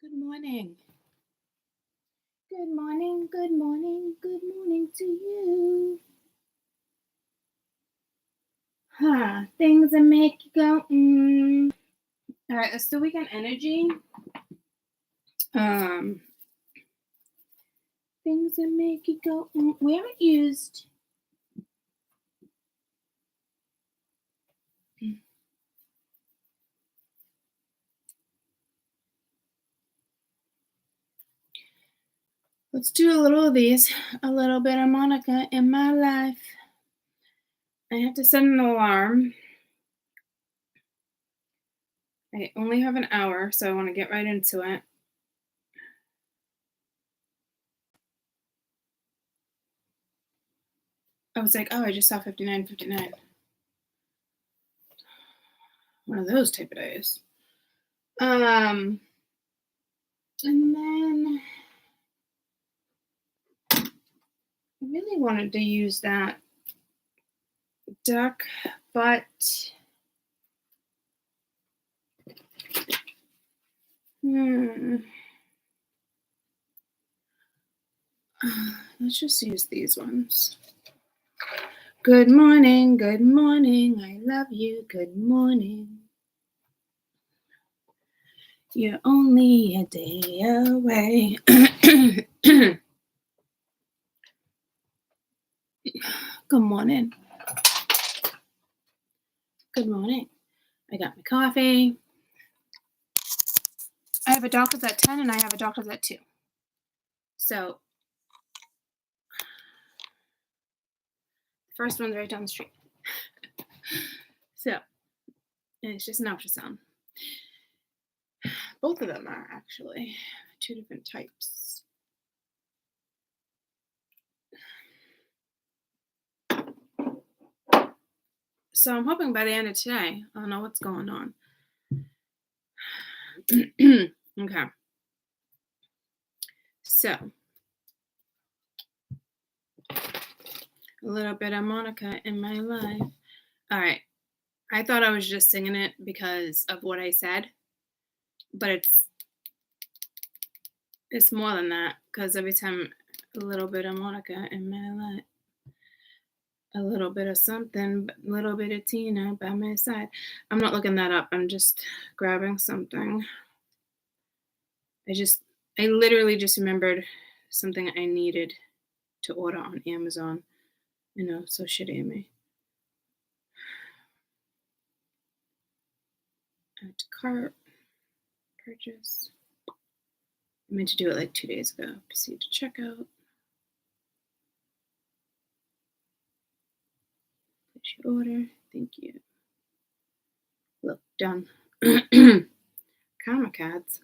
Good morning. Good morning, good morning, good morning to you. Things that make you go, All right, let's do weekend energy. Things that make you go, We haven't used. Let's do a little of these. A little bit of Monica in my life. I have to set an alarm. I only have an hour, so I want to get right into it. I was like, oh, I just saw 59. One of those type of days. And then I really wanted to use that deck, but let's just use these ones. Good morning, I love you, good morning. You're only a day away. Good morning. Good morning. I got my coffee. I have a doctor's at 10 and I have a doctor's at 2. So, the first one's right down the street. So, and it's just an ultrasound. Both of them are actually 2 different types. So I'm hoping by the end of today, I'll know what's going on. Okay. So, a little bit of Monica in my life. All right. I thought I was just singing it because of what I said, but it's more than that, because every time a little bit of Monica in my life, a little bit of something, a little bit of Tina by my side. I'm not looking that up. I'm just grabbing something. I literally just remembered something I needed to order on Amazon. You know, so shitty of me. Add to cart. Purchase. I meant to do it like 2 days ago. Proceed to checkout. Place your order. Thank you. Look, done. Karma cards.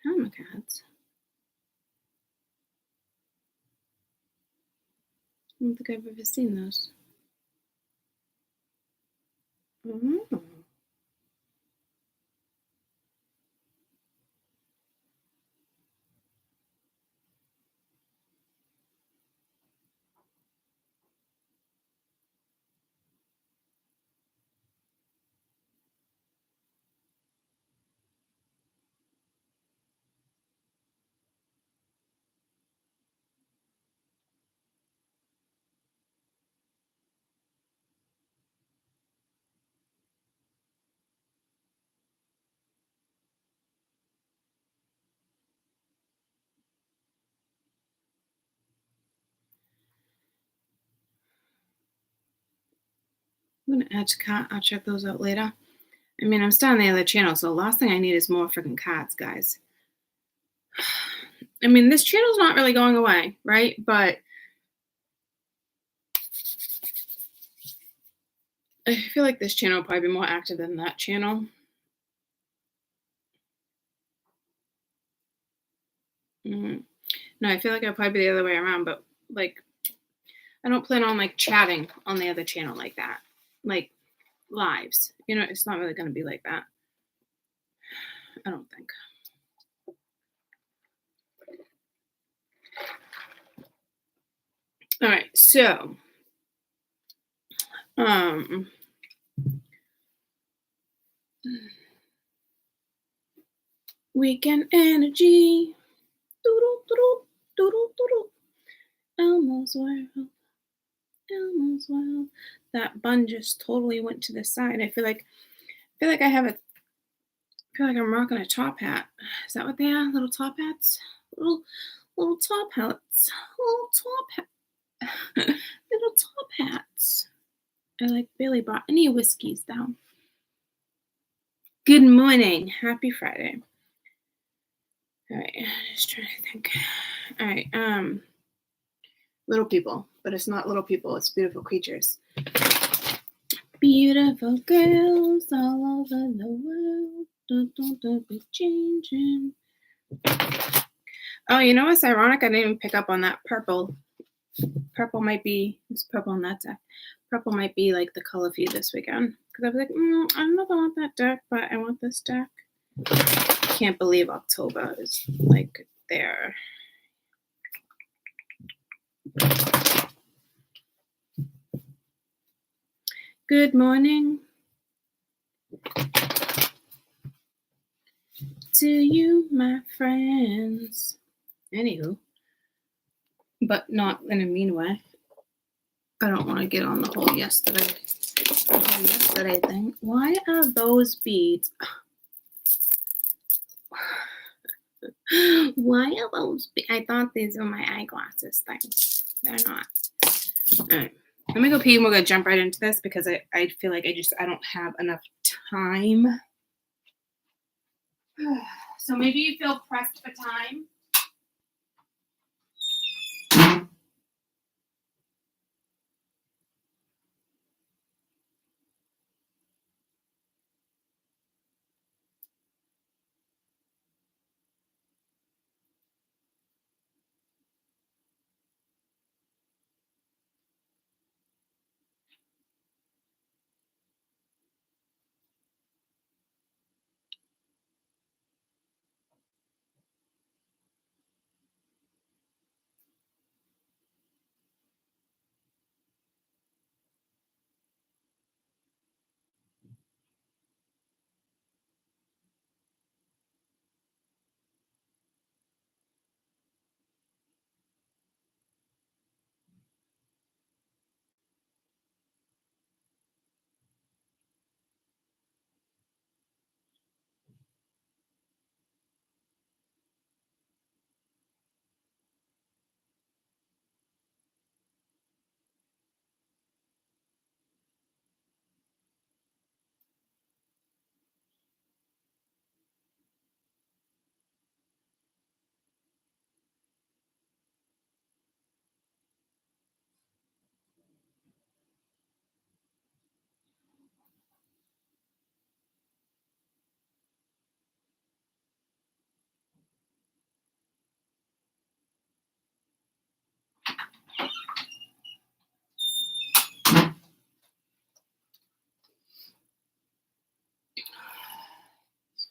Karma cards. I don't think I've ever seen those. Oh. I'm going to add to cart. I'll check those out later. I mean, I'm starting the other channel, so the last thing I need is more freaking cards, guys. I mean, this channel's not really going away, right? But I feel like this channel will probably be more active than that channel. No, I feel like I'll probably be the other way around, but like, I don't plan on like chatting on the other channel like that. Like lives. You know, it's not really going to be like that. I don't think. All right, so Weekend energy. Doodle, doodle, doodle, doodle. Elmo's world. Elmo's world. That bun just totally went to the side. I feel like I'm rocking a top hat. Is that what they are? Little top hats? Little top hats. Little top hat. Little top hats. I like barely brought any whiskeys down. Good morning. Happy Friday. All right, just trying to think. All right, little people, but it's not little people, it's beautiful creatures. Beautiful girls all over the world. Don't be changing. Oh, you know what's ironic? I didn't even pick up on that purple. Purple might be, it's purple on that deck. Purple might be like the color for you this weekend. Because I was like, I don't know if I want that deck, but I want this deck. I can't believe October is like there. Good morning to you, my friends. Anywho, but not in a mean way. I don't want to get on the whole yesterday thing. Why are those beads? Why are those? I thought these were my eyeglasses things. They're not. All right. Let me go pee and we're going to jump right into this because I feel like I don't have enough time. So maybe you feel pressed for time.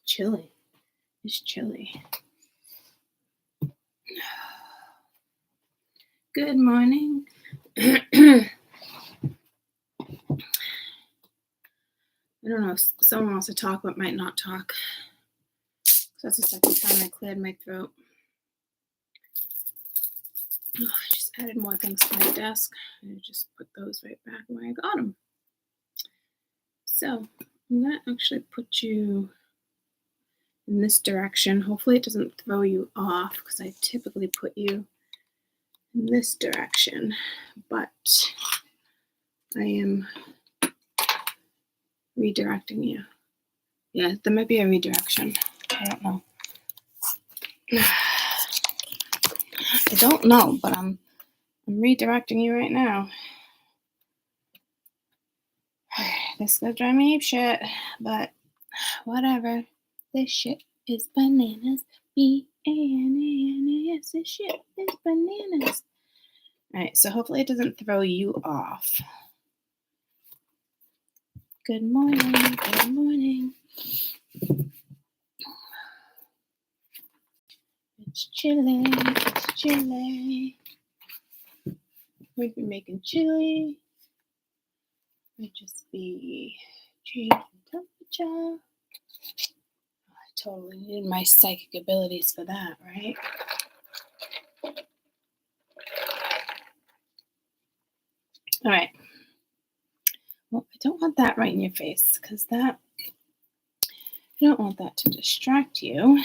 Chilly. It's chilly. Good morning. I don't know if someone wants to talk but might not talk. That's the second time I cleared my throat. Oh, I just added more things to my desk. I just put those right back where I got them. So I'm going to actually put you in this direction. Hopefully it doesn't throw you off because I typically put you in this direction, but I am redirecting you. Yeah, there might be a redirection. I don't know. I don't know, but I'm redirecting you right now. This could drive me apeshit, but whatever. This shit is bananas. B-A-N-A-N-A-S. This shit is bananas. Alright, so hopefully it doesn't throw you off. Good morning. Good morning. It's chilly. It's chilly. We've been making chili. Might just be changing temperature. totally needed my psychic abilities for that, right? All right. Well, I don't want that right in your face because I don't want that to distract you.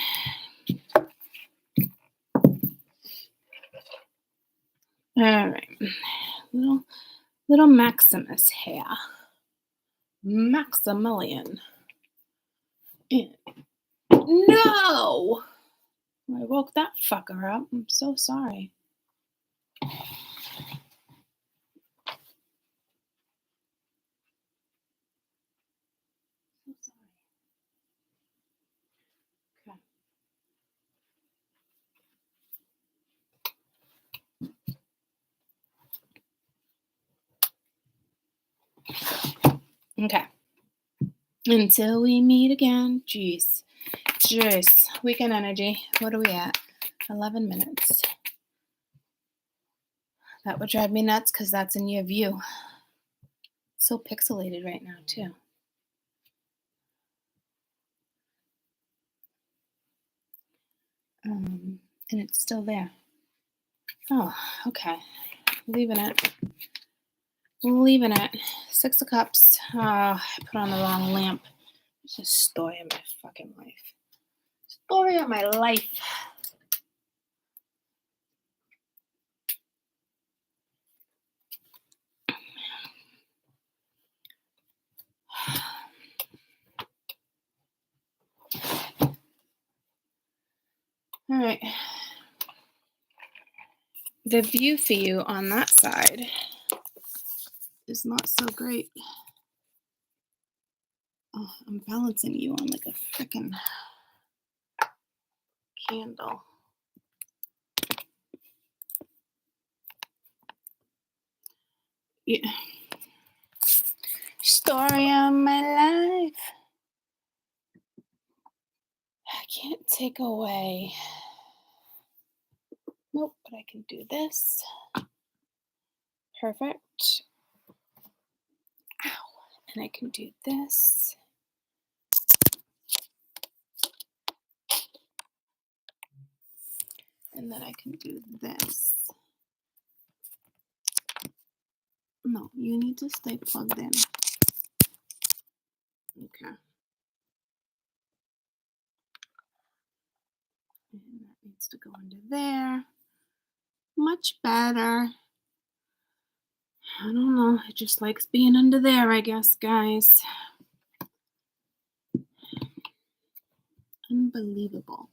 All right. Little Maximus here. Maximilian. No! I woke that fucker up. I'm so sorry. Okay. Until we meet again. Jeez. Weekend energy. What are we at? 11 minutes. That would drive me nuts because that's in your view. So pixelated right now, too. And it's still there. Oh, okay. Leaving it. 6 of Cups. Oh, I put on the wrong lamp. It's a story of my fucking life. Story of my life. All right. The view for you on that side is not so great. Oh, I'm balancing you on like a freaking candle. Yeah. Story of my life. I can't take away. Nope, but I can do this. Perfect. Ow. And I can do this. And then I can do this. No, you need to stay plugged in. Okay. And that needs to go under there. Much better. I don't know. It just likes being under there, I guess, guys. Unbelievable.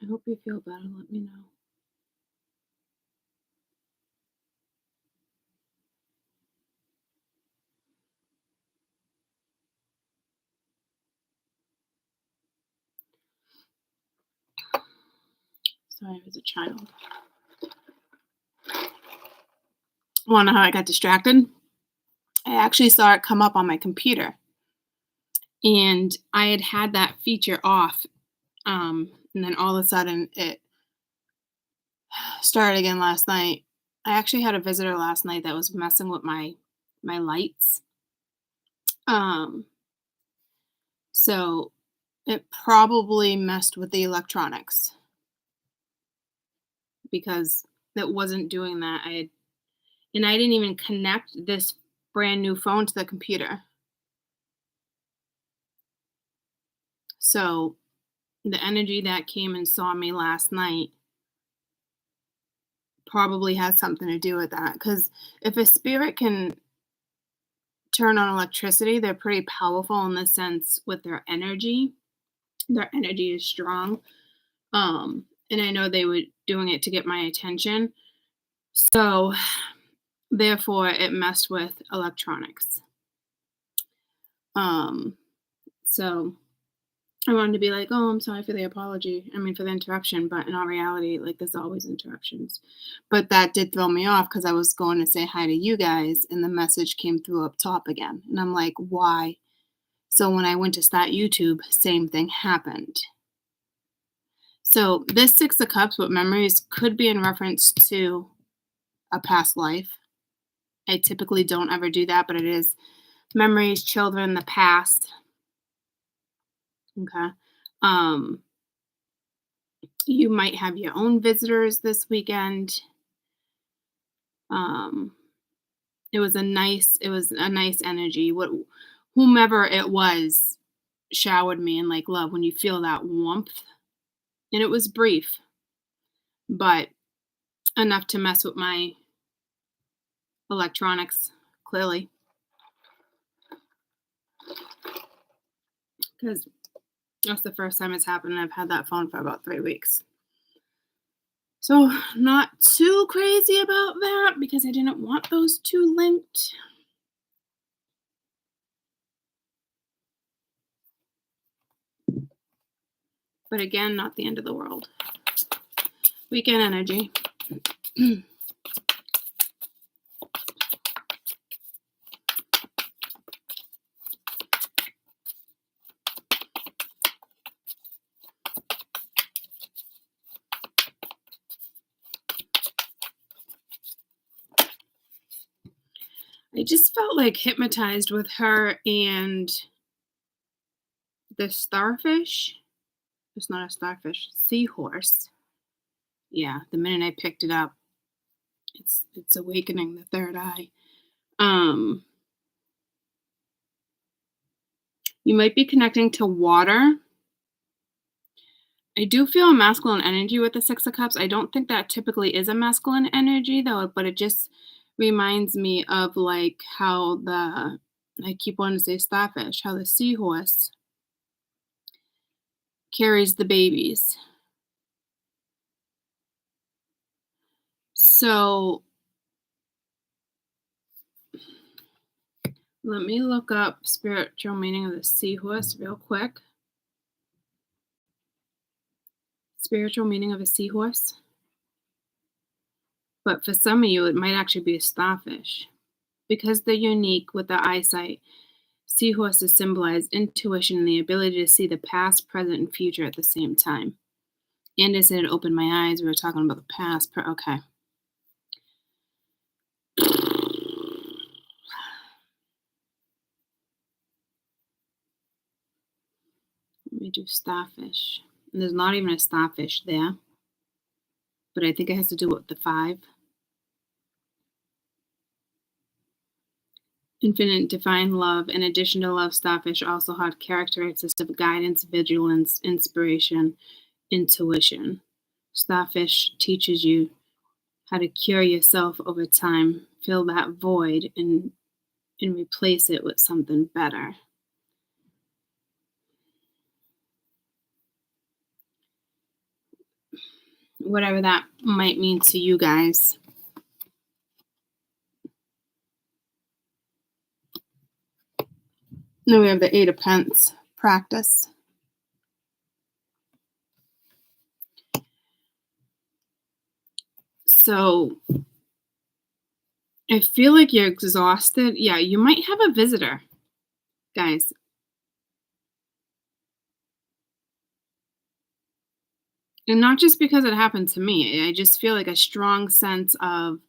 I hope you feel better. Let me know. Sorry, I was a child. Want to know how I got distracted? I actually saw it come up on my computer. And I had that feature off. And then all of a sudden it started again last night. I actually had a visitor last night that was messing with my lights. So it probably messed with the electronics because it wasn't doing that. I didn't even connect this brand new phone to the computer. So the energy that came and saw me last night probably had something to do with that. Because if a spirit can turn on electricity, they're pretty powerful in the sense with their energy. Their energy is strong. And I know they were doing it to get my attention. So therefore it messed with electronics. So I wanted to be like, "Oh, I'm sorry for the apology. I mean, for the interruption," but in all reality, like, there's always interruptions. But that did throw me off because I was going to say hi to you guys, and the message came through up top again, and I'm like, "Why?" So when I went to start YouTube, same thing happened. So this Six of Cups with memories could be in reference to a past life. I typically don't ever do that, but it is memories, children, the past. Okay. Um, you might have your own visitors this weekend. Um, it was a nice energy. Whomever it was showered me in like love when you feel that warmth. And it was brief, but enough to mess with my electronics, clearly, because that's the first time it's happened. And I've had that phone for about 3 weeks. So, not too crazy about that because I didn't want those two linked. But again, not the end of the world. Weekend energy. I just felt like hypnotized with her and the starfish. It's not a starfish, seahorse. Yeah, the minute I picked it up, it's awakening the third eye. Um, you might be connecting to water. I do feel a masculine energy with the Six of Cups. I don't think that typically is a masculine energy though, but it just reminds me of like how I keep wanting to say starfish, how the seahorse carries the babies. So let me look up spiritual meaning of the seahorse real quick. Spiritual meaning of a seahorse. But for some of you, it might actually be a starfish. Because they're unique with the eyesight, seahorses symbolize intuition and the ability to see the past, present, and future at the same time. And I said it opened my eyes. We were talking about the past. Okay. Let me do starfish. And there's not even a starfish there. But I think it has to do with the 5. Infinite divine love. In addition to love, starfish also had characteristics of guidance, vigilance, inspiration, intuition. Starfish teaches you how to cure yourself over time, fill that void, and replace it with something better. Whatever that might mean to you guys. Then we have the 8 of Pence practice. So I feel like you're exhausted. Yeah, you might have a visitor, guys. And not just because it happened to me. I just feel like a strong sense of,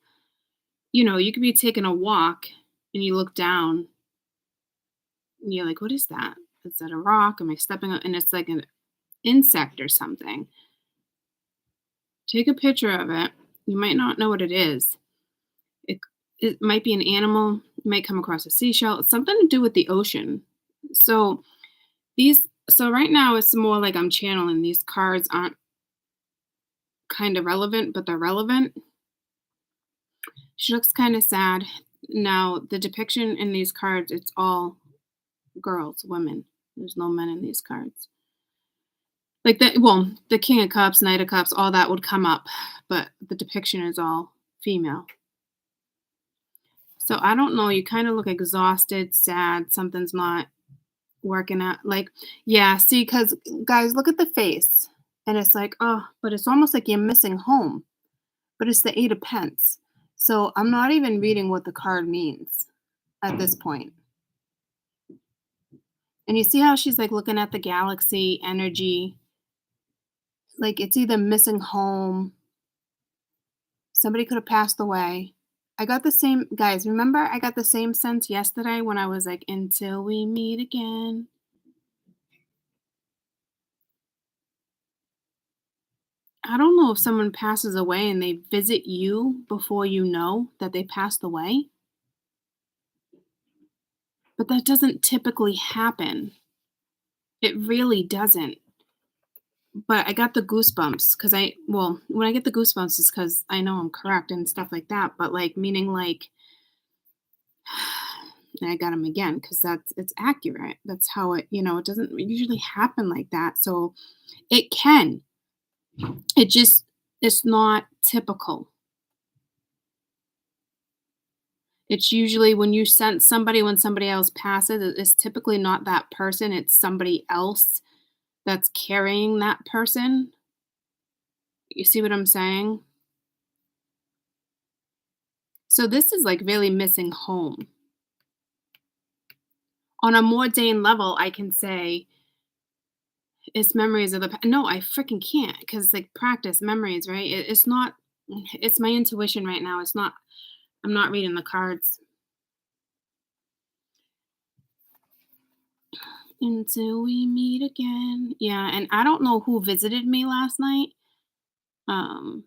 you could be taking a walk and you look down and you're like, what is that? Is that a rock? Am I stepping on? And it's like an insect or something. Take a picture of it. You might not know what it is. It might be an animal. You might come across a seashell. It's something to do with the ocean. So right now it's more like I'm channeling. These cards aren't kind of relevant, but they're relevant. She looks kind of sad. Now, the depiction in these cards, it's all girls, women. There's no men in these cards. Like the King of Cups, Knight of Cups, all that would come up, but the depiction is all female. So I don't know, you kind of look exhausted, sad, something's not working at like yeah, see, because guys, look at the face, and it's like, "Oh," but it's almost like you're missing home, but it's the 8 of Pence. So, I'm not even reading what the card means at this point. And you see how she's, like, looking at the galaxy energy, like, it's either missing home, somebody could have passed away. I got the same guys, remember I got the same sense yesterday when I was like, "Until we meet again." I don't know if someone passes away and they visit you before you know that they passed away, but that doesn't typically happen. It really doesn't. But I got the goosebumps because well, when I get the goosebumps, it's because I know I'm correct and stuff like that. But like, meaning like, and I got them again because it's accurate. That's how it doesn't usually happen like that. So it can. It just, it's not typical. It's usually when you sense somebody when somebody else passes, it's typically not that person, it's somebody else that's carrying that person. You see what I'm saying? So this is like really missing home. On a more mundane level, I can say it's memories of the no, I freaking can't because like practice memories, right? It's not. It's my intuition right now. It's not. I'm not reading the cards. Until we meet again. Yeah, and I don't know who visited me last night. Um,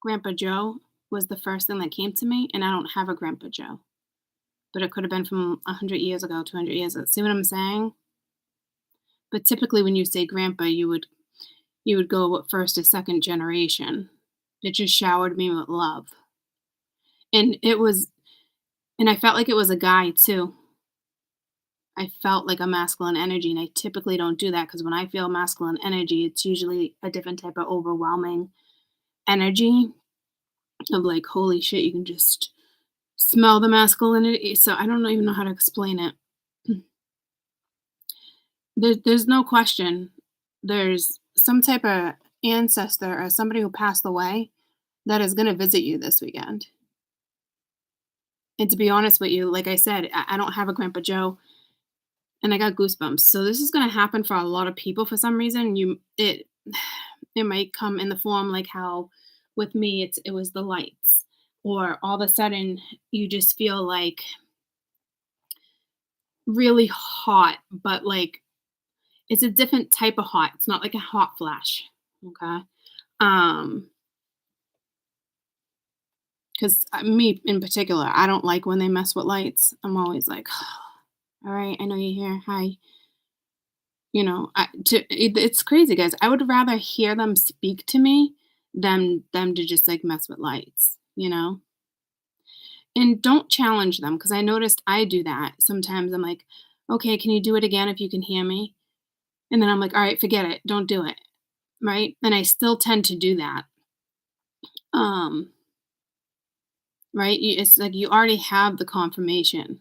Grandpa Joe was the first thing that came to me, and I don't have a Grandpa Joe, but it could have been from 100 years ago, 200 years ago. See what I'm saying? But typically, when you say grandpa, you would go with first or second generation. It just showered me with love, and I felt like it was a guy too. I felt like a masculine energy, and I typically don't do that because when I feel masculine energy, it's usually a different type of overwhelming energy of like, holy shit, you can just smell the masculinity. So I don't even know how to explain it. There's no question. There's some type of ancestor or somebody who passed away that is going to visit you this weekend. And to be honest with you, like I said, I don't have a Grandpa Joe, and I got goosebumps. So this is going to happen for a lot of people for some reason. It might come in the form like how with me it was the lights, or all of a sudden you just feel like really hot, but like it's a different type of hot. It's not like a hot flash. Okay. Um, because me in particular, I don't like when they mess with lights. I'm always like, all right, I know you're here. Hi. It's crazy, guys. I would rather hear them speak to me than them to just like mess with lights. And don't challenge them because I noticed I do that. Sometimes I'm like, okay, can you do it again if you can hear me? And then I'm like, all right, forget it. Don't do it. Right. And I still tend to do that. Um, right. It's like you already have the confirmation.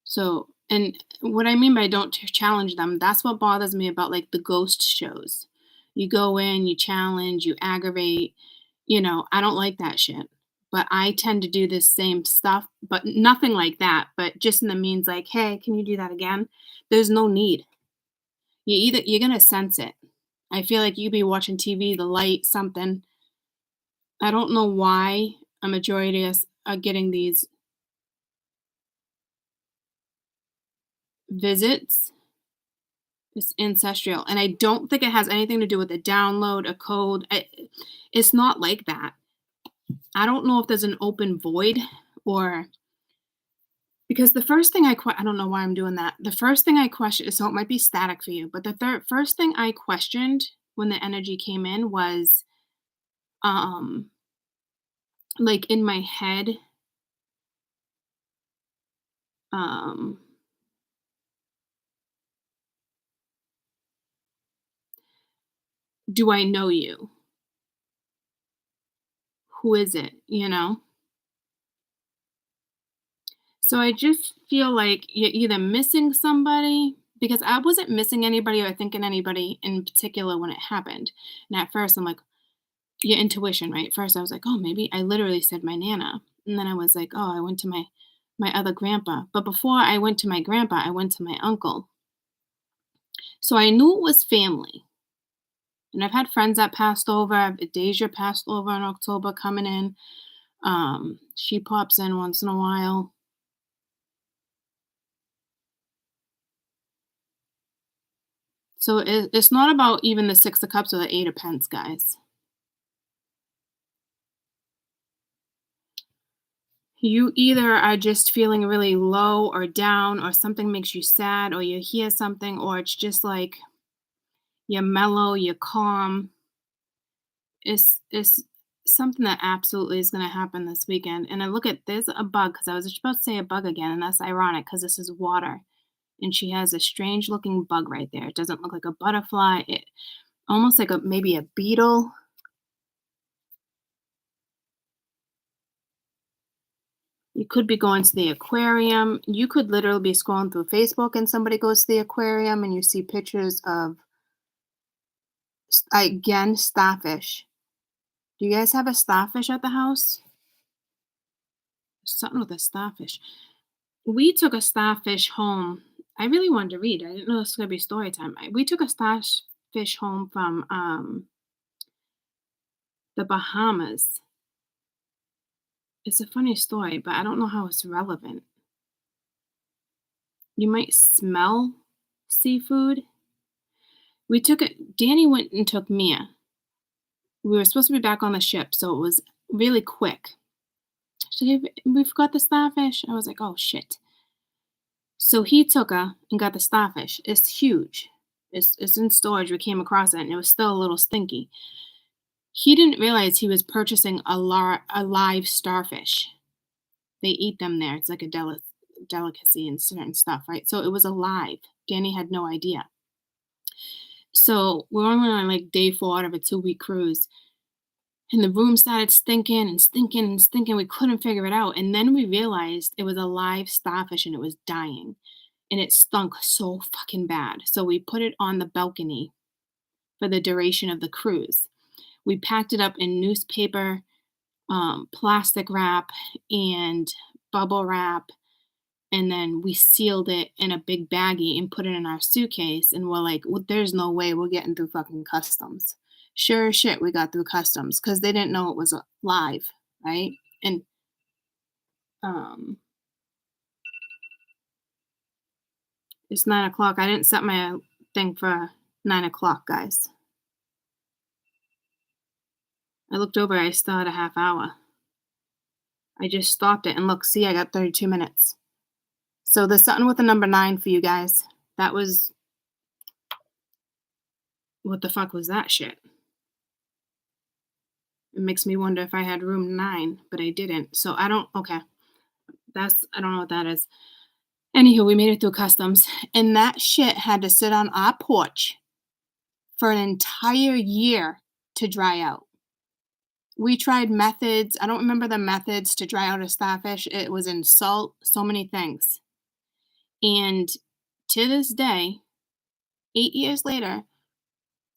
So, and what I mean by don't challenge them, that's what bothers me about like the ghost shows. You go in, you challenge, you aggravate, I don't like that shit. But I tend to do this same stuff, but nothing like that. But just in the means like, hey, can you do that again? There's no need. You're gonna sense it. I feel like you be watching TV, the light, something. I don't know why a majority of us are getting these visits. It's ancestral, and I don't think it has anything to do with a download, a code. It's not like that. I don't know if there's an open void or because the first thing I don't know why I'm doing that. The first thing I questioned, so it might be static for you, but first thing I questioned when the energy came in was, um, like in my head, um, do I know you? Who is it? So I just feel like you're either missing somebody because I wasn't missing anybody or thinking anybody in particular when it happened. And at first I'm like, your intuition, right? First I was like, oh, maybe I literally said my nana. And then I was like, oh, I went to my other grandpa. But before I went to my grandpa, I went to my uncle. So I knew it was family. And I've had friends that passed over. Deja passed over in October coming in. She pops in once in a while. So it's not about even the Six of Cups or the Eight of Pence, guys. You either are just feeling really low or down, or something makes you sad, or you hear something, or it's just like you're mellow, you're calm. It's something that absolutely is going to happen this weekend. And I look at there's a bug because I was just about to say a bug again, and that's ironic because this is water, and she has a strange looking bug right there. It doesn't look like a butterfly. It almost like a maybe a beetle. You could be going to the aquarium. You could literally be scrolling through Facebook and somebody goes to the aquarium and you see pictures of, again, starfish. Do you guys have a starfish at the house? Something with a starfish. We took a starfish home. I really wanted to read. I didn't know this was going to be story time. We took a starfish home from the Bahamas. It's a funny story, but I don't know how it's relevant. You might smell seafood. We took it, Danny went and took Mia. We were supposed to be back on the ship, so it was really quick. She said, we forgot the starfish. I was like, oh shit. So he took her and got the starfish. It's huge. It's in storage. We came across it and it was still a little stinky. He didn't realize he was purchasing a live starfish. They eat them there. It's like a delicacy and certain stuff, right? So it was alive. Danny had no idea. So we're only on like day 4 out of a 2-week cruise. And the room started stinking and stinking and stinking. We couldn't figure it out. And then we realized it was a live starfish and it was dying. And it stunk so fucking bad. So we put it on the balcony for the duration of the cruise. We packed it up in newspaper, plastic wrap, and bubble wrap. And then we sealed it in a big baggie and put it in our suitcase. And we're like, well, there's no way we're getting through fucking customs. Sure as shit, we got through customs because they didn't know it was live, right? And um, it's 9 o'clock. I didn't set my thing for 9 o'clock, guys. I looked over. I still had a half hour. I just stopped it and look. See, I got 32 minutes. So there's something with the number 9 for you guys. That was, what the fuck was that shit? It makes me wonder if I had room 9, but I didn't. So I don't, okay. I don't know what that is. Anywho, we made it through customs, and that shit had to sit on our porch for an entire year to dry out. We tried methods. I don't remember the methods to dry out a starfish. It was in salt, so many things. And to this day, 8 years later,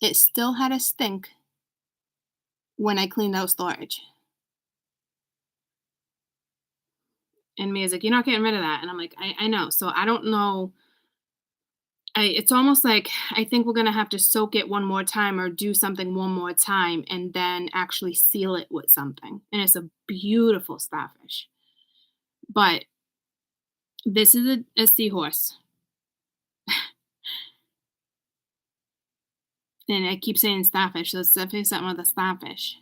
it still had a stink when I cleaned out storage. And Mia's like, you're not getting rid of that. And I'm like, I know. So I don't know. It's almost like I think we're going to have to soak it one more time or do something one more time and then actually seal it with something. And it's a beautiful starfish. But this is a seahorse. And I keep saying starfish, so it's definitely something with a starfish.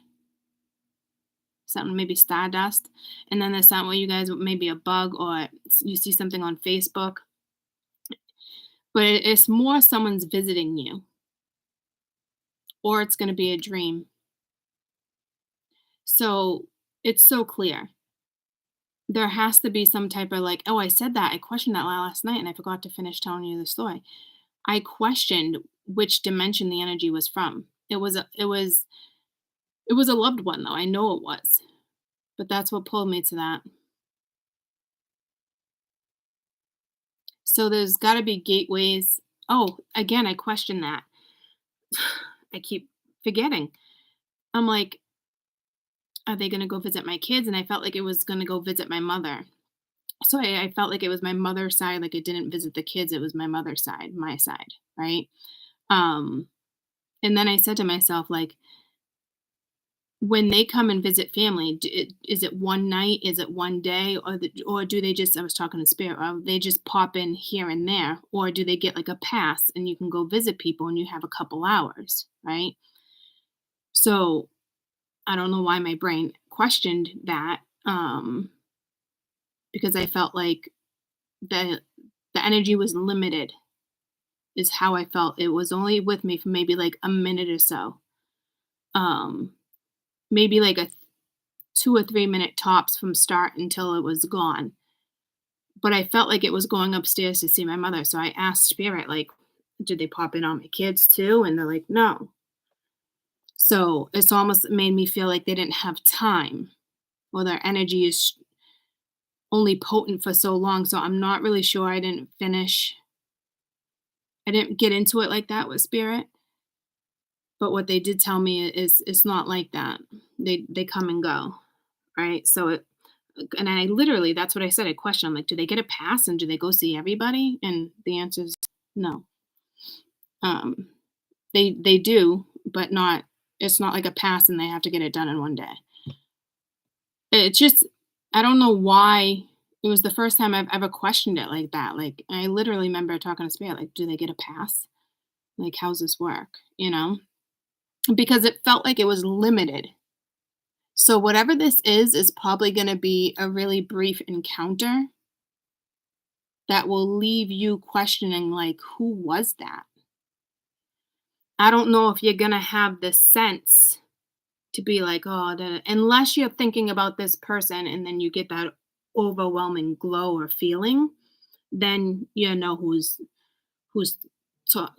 Something maybe stardust. And then there's something where you guys, maybe a bug or you see something on Facebook. But it's more someone's visiting you. Or it's going to be a dream. So it's so clear. There has to be some type of like, oh, I said that. I questioned that last night and I forgot to finish telling you the story. I questioned which dimension the energy was from. It was a loved one though. I know it was. But that's what pulled me to that. So there's got to be gateways. Oh, again, I question that. I keep forgetting. I'm like, are they going to go visit my kids? And I felt like it was going to go visit my mother. So I felt like it was my mother's side. Like it didn't visit the kids. It was my mother's side, my side. Right. Um, and then I said to myself, like, when they come and visit family, is it one night? Is it one day? Or do they just, I was talking to Spirit, they just pop in here and there? Or do they get like a pass and you can go visit people and you have a couple hours, right? So I don't know why my brain questioned that, because I felt like the the energy was limited, is how I felt. It was only with me for maybe like a minute or so. Um, Maybe like a 2 or 3 minute tops from start until it was gone. But I felt like it was going upstairs to see my mother. So I asked Spirit, like, did they pop in on my kids too? And they're like, no. So it's almost made me feel like they didn't have time, or their energy is only potent for so long. So I'm not really sure. I didn't get into it like that with Spirit. But what they did tell me is it's not like that. They come and go, right? So and I literally, that's what I said. I questioned, I'm like, do they get a pass and do they go see everybody? And the answer is no. Um, they do, but not. It's not like a pass and they have to get it done in one day. It's just, I don't know why. It was the first time I've ever questioned it like that. Like I literally remember talking to Spirit, like, do they get a pass? Like, how's this work? Because it felt like it was limited. So whatever this is probably going to be a really brief encounter that will leave you questioning, like, who was that? I don't know if you're going to have the sense to be like, oh, unless you're thinking about this person and then you get that overwhelming glow or feeling, then you know who's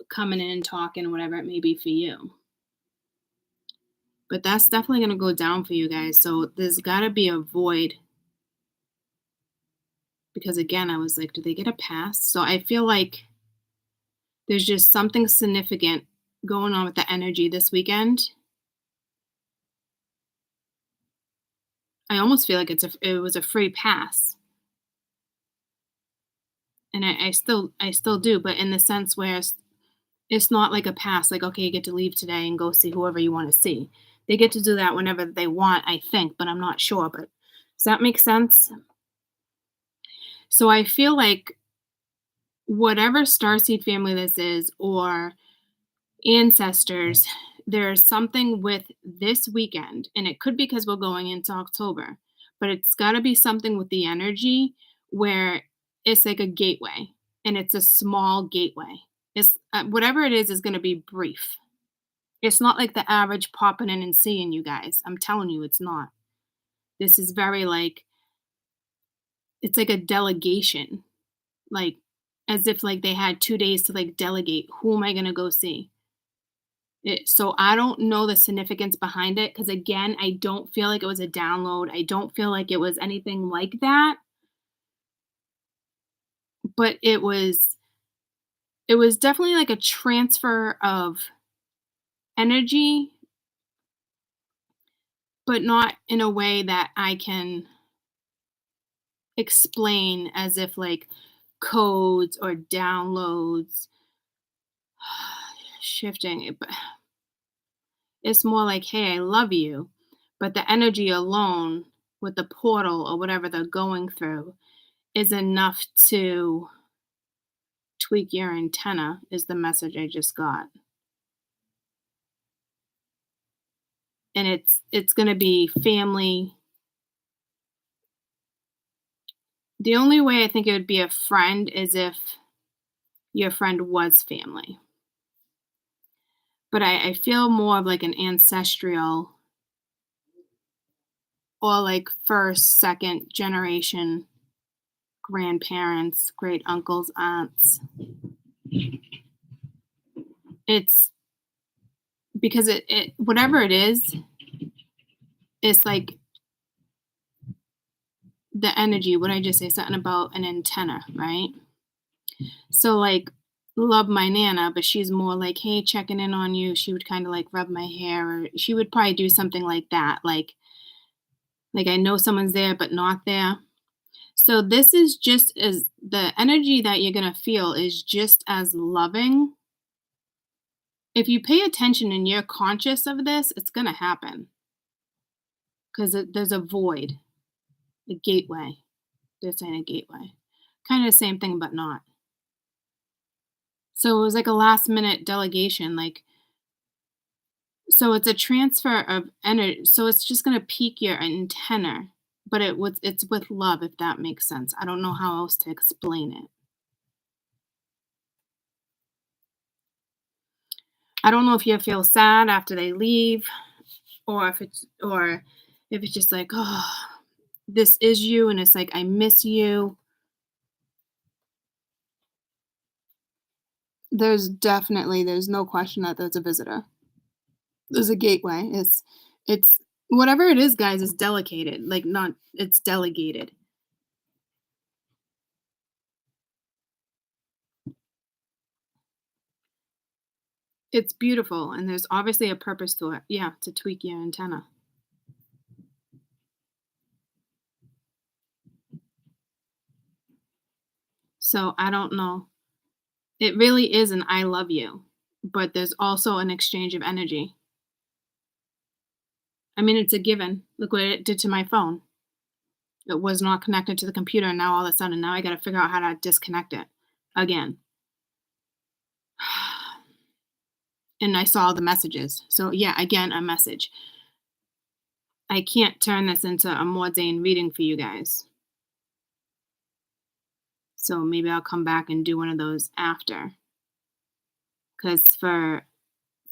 coming in and talking, whatever it may be for you. But that's definitely going to go down for you guys. So there's got to be a void, because again, I was like, do they get a pass? So I feel like there's just something significant going on with the energy this weekend. I almost feel like it was a free pass. And I still do, but in the sense where it's not like a pass, like, okay, you get to leave today and go see whoever you want to see. They get to do that whenever they want, I think, but I'm not sure. But does that make sense? So I feel like whatever starseed family this is, or ancestors, there's something with this weekend, and it could be because we're going into October, but it's got to be something with the energy where it's like a gateway, and it's a small gateway. It's whatever it is going to be brief. It's not like the average popping in and seeing you guys. I'm telling you, it's not. This is very like, it's like a delegation, like as if like they had 2 days to like delegate. Who am I going to go see? So I don't know the significance behind it, because again, I don't feel like it was a download. I don't feel like it was anything like that. But it was definitely like a transfer of energy, but not in a way that I can explain as if like codes or downloads shifting. It's more like, hey, I love you. But the energy alone with the portal or whatever they're going through is enough to tweak your antenna, is the message I just got. And it's going to be family. The only way I think it would be a friend is if your friend was family. But I feel more of like an ancestral, or like first, second generation grandparents, great uncles, aunts. It's because it whatever it is, it's like the energy. What did I just say? Something about an antenna, right? So, like, love my Nana, but she's more like, "Hey, checking in on you." She would kinda, like, rub my hair, or she would probably do something like that, like, I know someone's there, but not there. So this is just as the energy that you're gonna feel is just as loving. If you pay attention and you're conscious of this, it's gonna happen, 'cause there's a void, a gateway. They're saying a gateway. Kinda the same thing, but not. So it was like a last minute delegation, like, so it's a transfer of energy. So it's just gonna pique your antenna, but it's with love, if that makes sense. I don't know how else to explain it. I don't know if you feel sad after they leave, or if it's just like, "Oh, this is you," and it's like, "I miss you." There's no question that there's a visitor. There's a gateway. It's whatever it is, guys, is delegated, like, not it's delegated. It's beautiful, and there's obviously a purpose to it. Yeah, to tweak your antenna. So, I don't know. It really is an "I love you," but there's also an exchange of energy. I mean, it's a given. Look what it did to my phone. It was not connected to the computer, and now all of a sudden, now I gotta figure out how to disconnect it again. And I saw the messages. So, yeah, again, a message. I can't turn this into a mundane reading for you guys. So maybe I'll come back and do one of those after. Because for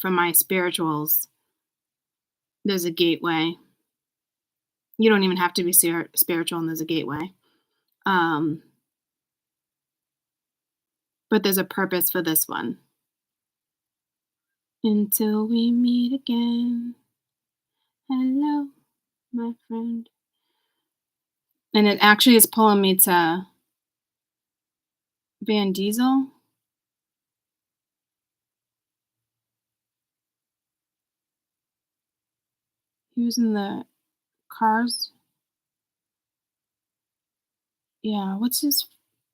my spirituals, there's a gateway. You don't even have to be spiritual, and there's a gateway. Um, but there's a purpose for this one. Until we meet again. Hello, my friend. And it actually is pulling me to Van Diesel. He was in the Cars. Yeah, what's his,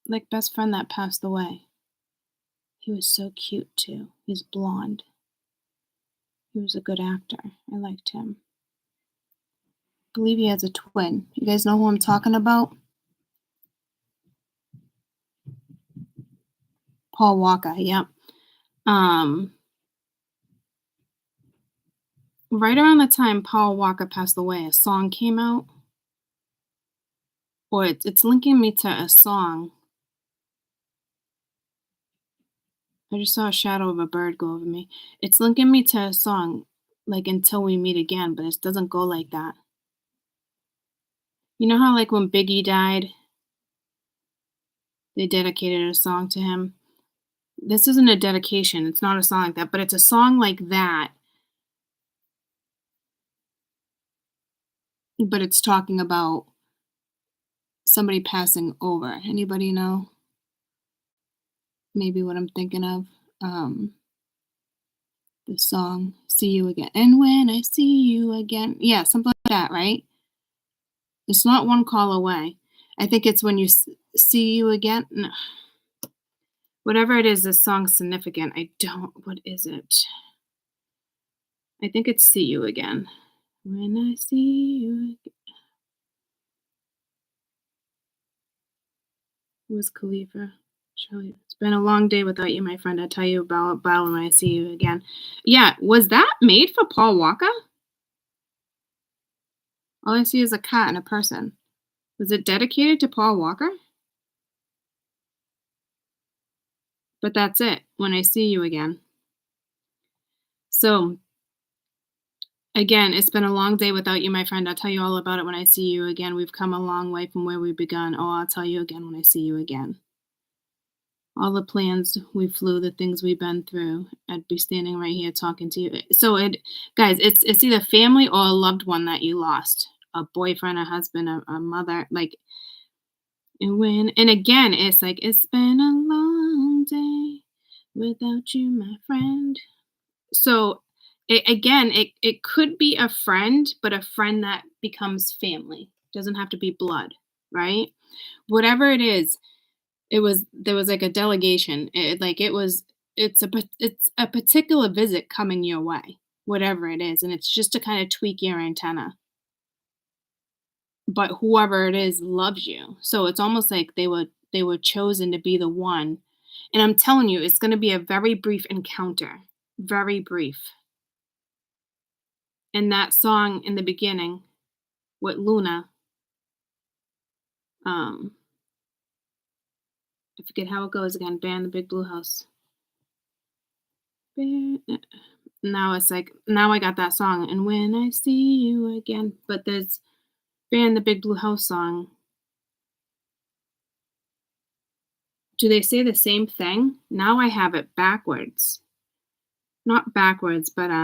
like, best friend that passed away? He was so cute too. He's blonde. He was a good actor. I liked him. Believe he has a twin. You guys know who I'm talking about? Paul Walker, yep. Um, right around the time Paul Walker passed away, a song came out, or it's linking me to a song. I just saw a shadow of a bird go over me. It's linking me to a song, like Until We Meet Again, but it doesn't go like that. You know how, like, when Biggie died, they dedicated a song to him? This isn't a dedication. It's not a song like that, but it's a song like that, but it's talking about somebody passing over. Anybody know maybe what I'm thinking of? Um, the song "See You Again." And when I see you again. Yeah, something like that, right? It's not one call away. I think it's when you see you again. No. Whatever it is, this song's significant. I don't, what is it? I think it's "See You Again." When I see you again. Wiz Khalifa. Charlie, it's been a long day without you, my friend. I tell you about when I see you again. Yeah, was that made for Paul Walker? All I see is a cat and a person. Was it dedicated to Paul Walker? But that's it. When I see you again. So again, it's been a long day without you, my friend. I'll tell you all about it when I see you again. We've come a long way from where we begun. Oh, I'll tell you again when I see you again. All the plans we flew, the things we've been through. I'd be standing right here talking to you. So guys, it's either family or a loved one that you lost. A boyfriend, a husband, a mother, like, and again, it's like, it's been a long day without you, my friend. So it could be a friend, but a friend that becomes family. Doesn't have to be blood, right? Whatever it is, there was like a delegation. It's a particular visit coming your way, whatever it is, and it's just to kind of tweak your antenna. But whoever it is loves you. So it's almost like they were chosen to be the one. And I'm telling you, it's going to be a very brief encounter. Very brief. And that song in the beginning with Luna, um, I forget how it goes again. Bear in the Big Blue House. Now it's like, now I got that song. And when I see you again. But there's Bear in the Big Blue House song. Do they say the same thing? Now I have it backwards. Not backwards, but Bear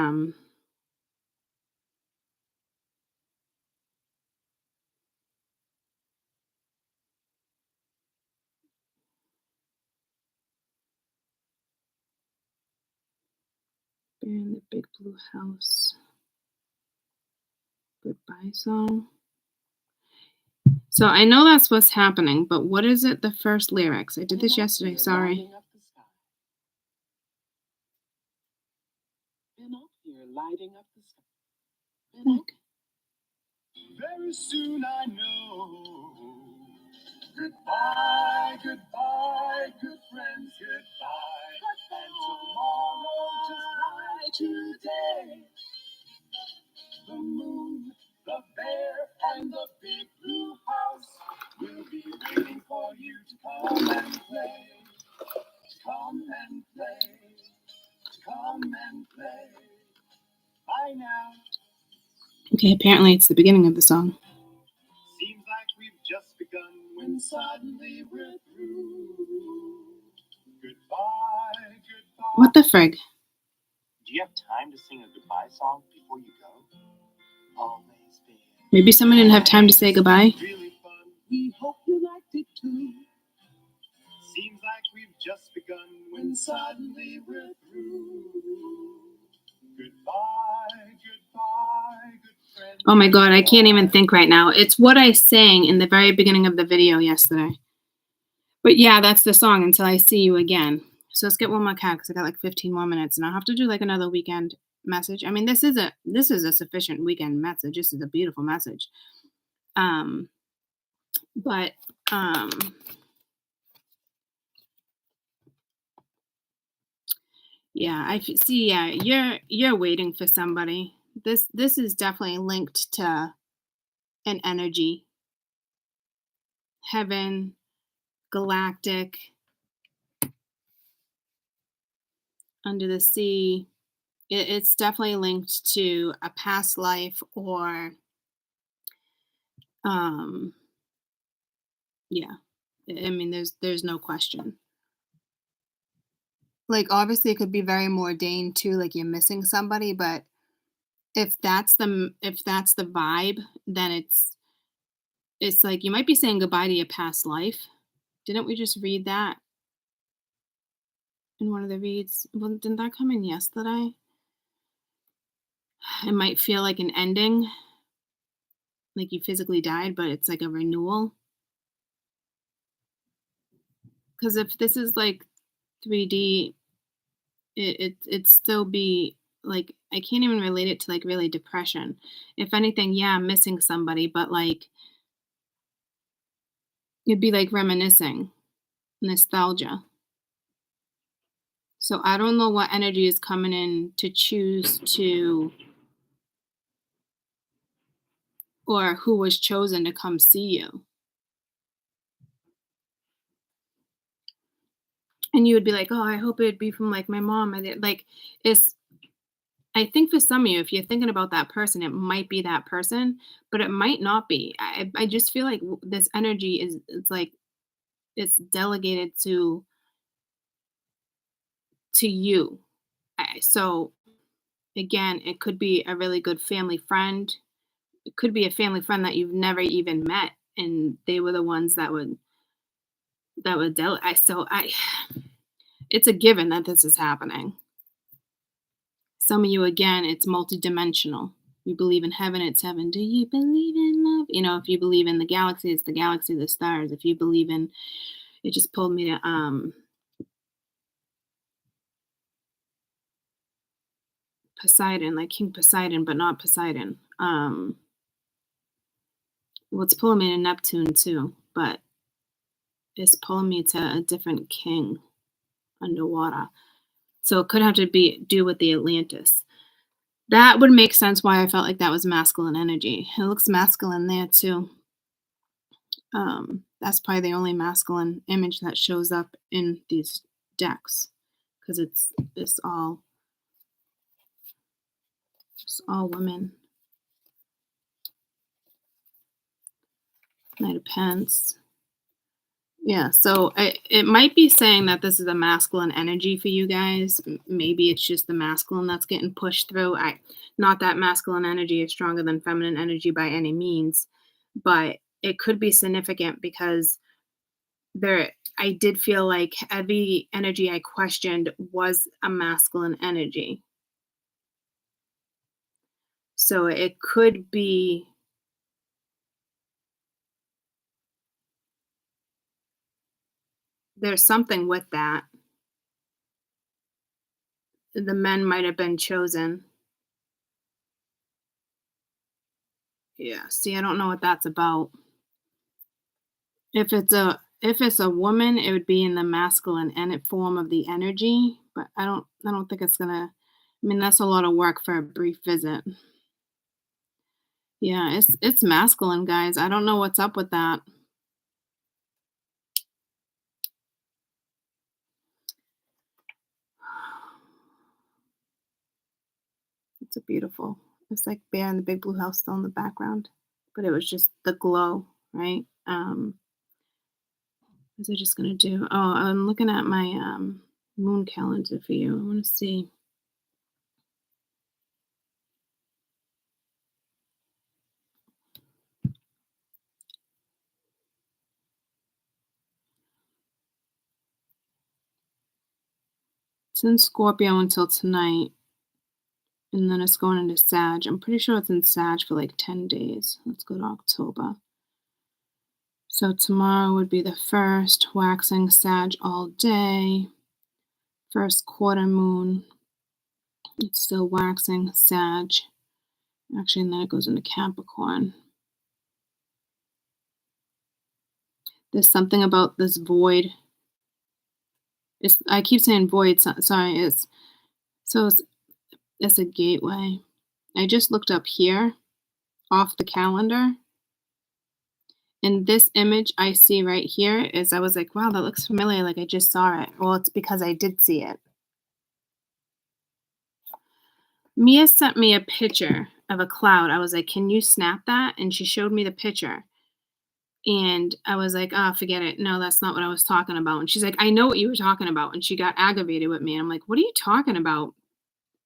in the Big Blue House. Goodbye song. So I know that's what's happening, but what is it? The first lyrics. I did this yesterday. Sorry. Very soon I know. Goodbye, goodbye, good friends, goodbye. And tomorrow, just like today, the moon, the bear, and the big blue house will be waiting for you to come and play. Come and play. Come and play. Bye now. Okay, apparently it's the beginning of the song. Seems like we've just begun when suddenly we're through. Goodbye, goodbye. What the frig? Do you have time to sing a goodbye song before you go? Always be. Maybe someone didn't have time to say goodbye. Really fun. We hope you liked it too. Seems like we've just begun when suddenly we're through. Goodbye, goodbye, good friend. Oh my God, I can't even think right now. It's what I sang in the very beginning of the video yesterday. But yeah, that's the song, Until I See You Again. So let's get one more cat because I got like 15 more minutes, and I'll have to do like another weekend message. I mean, this is a sufficient weekend message. This is a beautiful message. But yeah, I see. Yeah, you're waiting for somebody. This is definitely linked to an energy, heaven, galactic, under the sea. It's definitely linked to a past life or yeah. I mean, there's no question. Like, obviously it could be very ordained too, like you're missing somebody, but if that's the vibe, then it's like you might be saying goodbye to your past life. Didn't we just read that in one of the reads? Well, didn't that come in yesterday? It might feel like an ending, like you physically died, but it's like a renewal. Because if this is like 3D, it'd still be like, I can't even relate it to like really depression. If anything, yeah, I'm missing somebody, but like it'd be like reminiscing, nostalgia. So I don't know what energy is coming in to choose to, or who was chosen to come see you. And you would be like, oh, I hope it'd be from like my mom. Like, it's, I think for some of you, if you're thinking about that person, it might be that person, but it might not be. I just feel like this energy is, it's like, it's delegated to you. So again, it could be a really good family friend. It could be a family friend that you've never even met, and they were the ones that would it's a given that this is happening. Some of you, again, it's multidimensional. You believe in heaven, it's heaven. Do you believe in love? If you believe in the galaxy, it's the galaxy, the stars. If you believe in, it just pulled me to Poseidon, like King Poseidon, but not Poseidon. Well, it's pulling me to Neptune too, but it's pulling me to a different king underwater. So it could have to be do with the Atlantis. That would make sense why I felt like that was masculine energy. It looks masculine there too. That's probably the only masculine image that shows up in these decks because it's all women. Knight of Pence. Yeah, so it might be saying that this is a masculine energy for you guys. Maybe it's just the masculine that's getting pushed through. Not that masculine energy is stronger than feminine energy by any means, but it could be significant because I did feel like every energy I questioned was a masculine energy. So it could be there's something with that. The men might have been chosen. Yeah, see, I don't know what that's about. If it's a woman, it would be in the masculine form of the energy, but I don't think it's gonna. I mean, that's a lot of work for a brief visit. Yeah, it's masculine, guys. I don't know what's up with that. It's a beautiful. It's like Bear in the Big Blue House still in the background, but it was just the glow, right? What was I just gonna do? Oh, I'm looking at my moon calendar for you. I want to see. It's in Scorpio until tonight, and then it's going into Sag. I'm pretty sure it's in Sag for like 10 days. Let's go to October. So tomorrow would be the first, waxing Sag all day. First quarter moon, it's still waxing Sag. Actually, and then it goes into Capricorn. There's something about this void. I keep saying void. Sorry, it's a gateway. I just looked up here off the calendar. And this image I see right here I was like, wow, that looks familiar. Like I just saw it. Well, it's because I did see it. Mia sent me a picture of a cloud. I was like, can you snap that? And she showed me the picture. And I was like, oh, forget it. No, that's not what I was talking about. And she's like, I know what you were talking about. And she got aggravated with me. And I'm like, what are you talking about?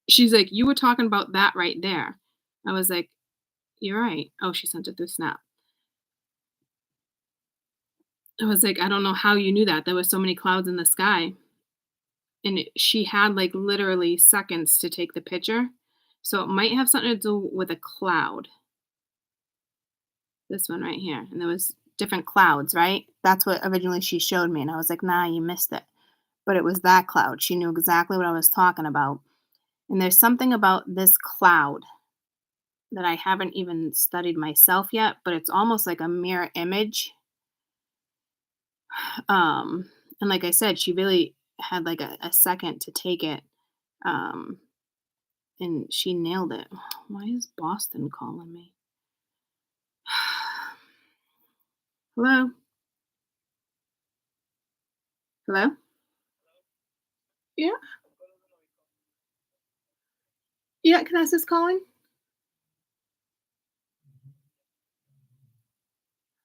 She's like, you were talking about that right there. I was like, you're right. Oh, she sent it through Snap. I was like, I don't know how you knew that. There were so many clouds in the sky. And she had like literally seconds to take the picture. So it might have something to do with a cloud. This one right here. And there was different clouds, right? That's what originally she showed me. And I was like, nah, you missed it. But it was that cloud. She knew exactly what I was talking about. And there's something about this cloud that I haven't even studied myself yet, but it's almost like a mirror image. And like I said, she really had like a second to take it. Um, and she nailed it. Why is Boston calling me? Hello? Hello? Yeah. Yeah, can I ask this calling?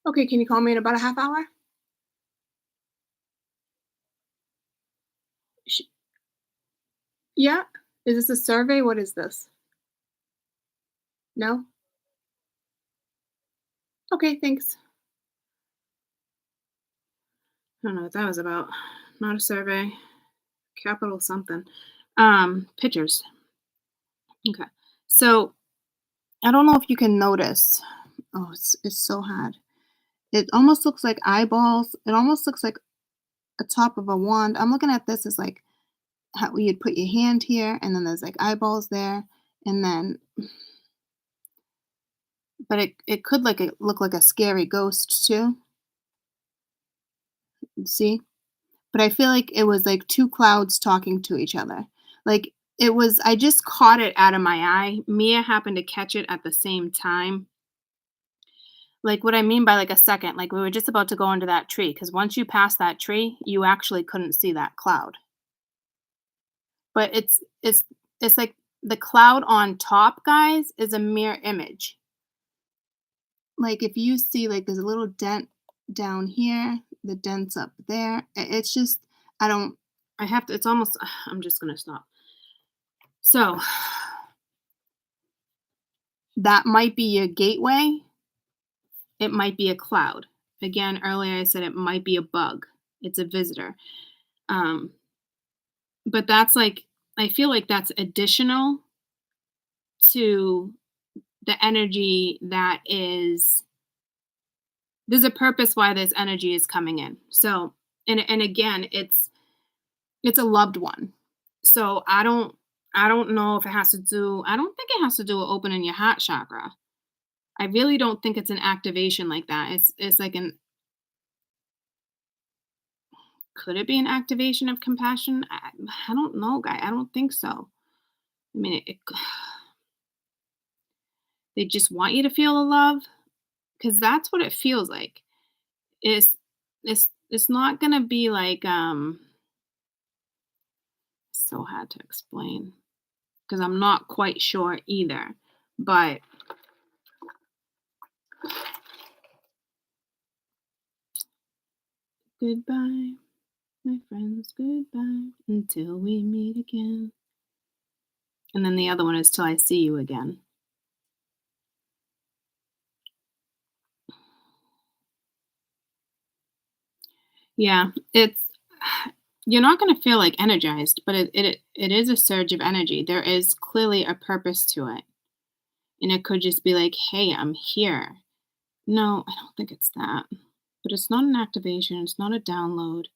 Okay, can you call me in about a half hour? Sh- yeah. Is this a survey? What is this? No? Okay, thanks. I don't know what that was about. Not a survey. capital something. Pictures. Okay. So I don't know if you can notice. Oh, it's so hard. It almost looks like eyeballs. It almost looks like a top of a wand. I'm looking at this as like how you'd put your hand here, and then there's like eyeballs there, and then, but it could like look like a scary ghost too. See, but I feel like it was like two clouds talking to each other. Like it was. I just caught it out of my eye. Mia happened to catch it at the same time. Like, what I mean by, like, a second, like, we were just about to go into that tree, because once you pass that tree, you actually couldn't see that cloud. But it's like the cloud on top, guys, is a mirror image. Like, if you see, like, there's a little dent down here, the dent's up there. It's just I don't I have to it's almost I'm just gonna stop. So, that might be your gateway, it might be a cloud. Again, earlier I said it might be a bug. It's a visitor. Um But that's like I feel like that's additional to the energy that is there's a purpose why this energy is coming in. So, and again, it's a loved one. So I don't know if it has to do I don't think it has to do with opening your heart chakra. I really don't think it's an activation like that. It's like an could it be an activation of compassion? I don't know, guy. I don't think so. I mean, they just want you to feel the love. 'Cause that's what it feels like. It's it's not gonna be like, so hard to explain because 'cause I'm not quite sure either, but goodbye, my friends, goodbye, until we meet again. And then the other one is till I see you again. Yeah, it's you're not gonna feel, like, energized, but it is a surge of energy. There is clearly a purpose to it, and it could just be like, "Hey, I'm here." No, I don't think it's that. But it's not an activation, it's not a download.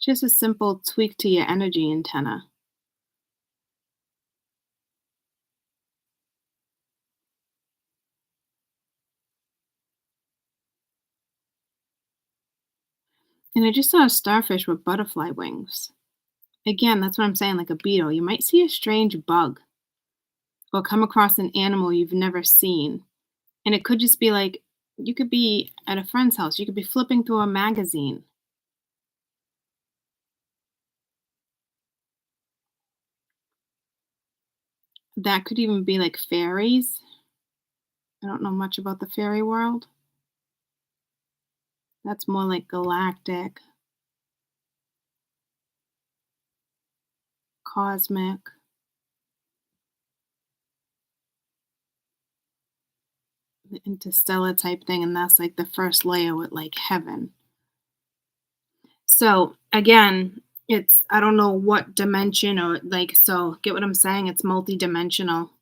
Just a simple tweak to your energy antenna. And I just saw a starfish with butterfly wings. Again, that's what I'm saying, like a beetle. You might see a strange bug or come across an animal you've never seen. And it could just be like, you could be at a friend's house, you could be flipping through a magazine. That could even be like fairies. I don't know much about the fairy world. That's more like galactic, cosmic, the interstellar type thing. And that's like the first layer with like heaven. So again, it's I don't know what dimension or like so get what I'm saying? It's multi-dimensional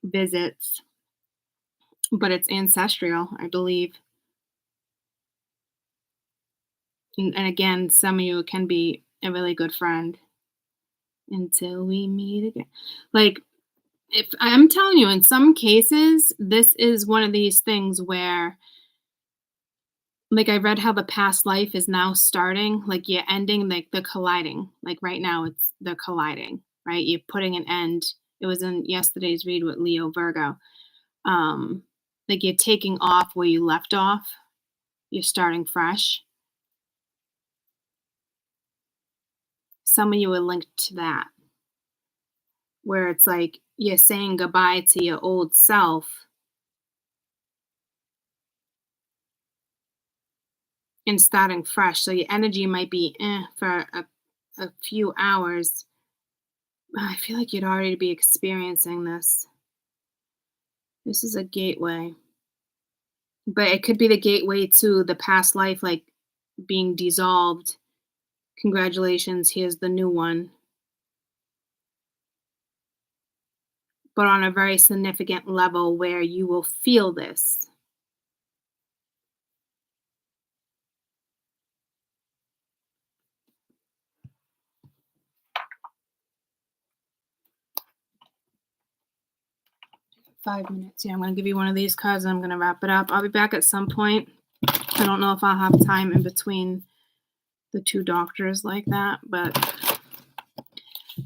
visits, but it's ancestral, I believe. And again, some of you can be a really good friend until we meet again. Like if I'm telling you, in some cases, this is one of these things where like I read how the past life is now starting, like you're ending like the colliding. Like right now it's the colliding, right? You're putting an end. It was in yesterday's read with Leo Virgo. Um, like you're taking off where you left off. You're starting fresh. Some of you are linked to that, where it's like you're saying goodbye to your old self and starting fresh. So your energy might be for a few hours. I feel like you'd already be experiencing this. This is a gateway, but it could be the gateway to the past life, like being dissolved. Congratulations, here's the new one. But on a very significant level where you will feel this. 5 minutes. Yeah, I'm going to give you one of these cards and I'm going to wrap it up. I'll be back at some point. I don't know if I'll have time in between the two doctors like that, but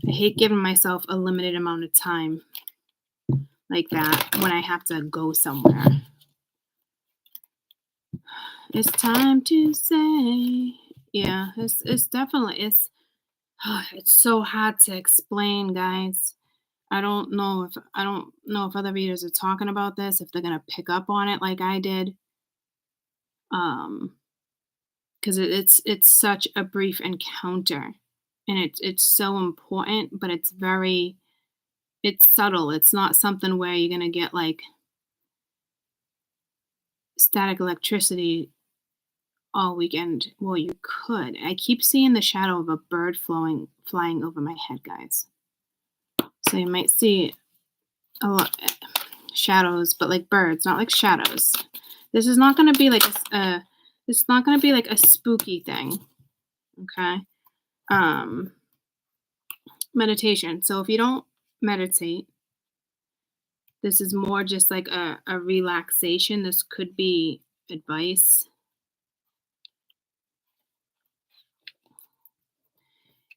I hate giving myself a limited amount of time like that when I have to go somewhere. It's time to say, yeah, it's definitely, it's so hard to explain, guys. I don't know if other readers are talking about this, if they're gonna pick up on it like I did. Because it's such a brief encounter, and it's so important, but it's subtle. It's not something where you're gonna get like static electricity all weekend. Well, you could. I keep seeing the shadow of a bird flying over my head, guys. So you might see a lot shadows, but like birds, not like shadows. This is not going to be like it's not going to be like a spooky thing. Okay? Meditation. So if you don't meditate, this is more just like a relaxation. This could be advice.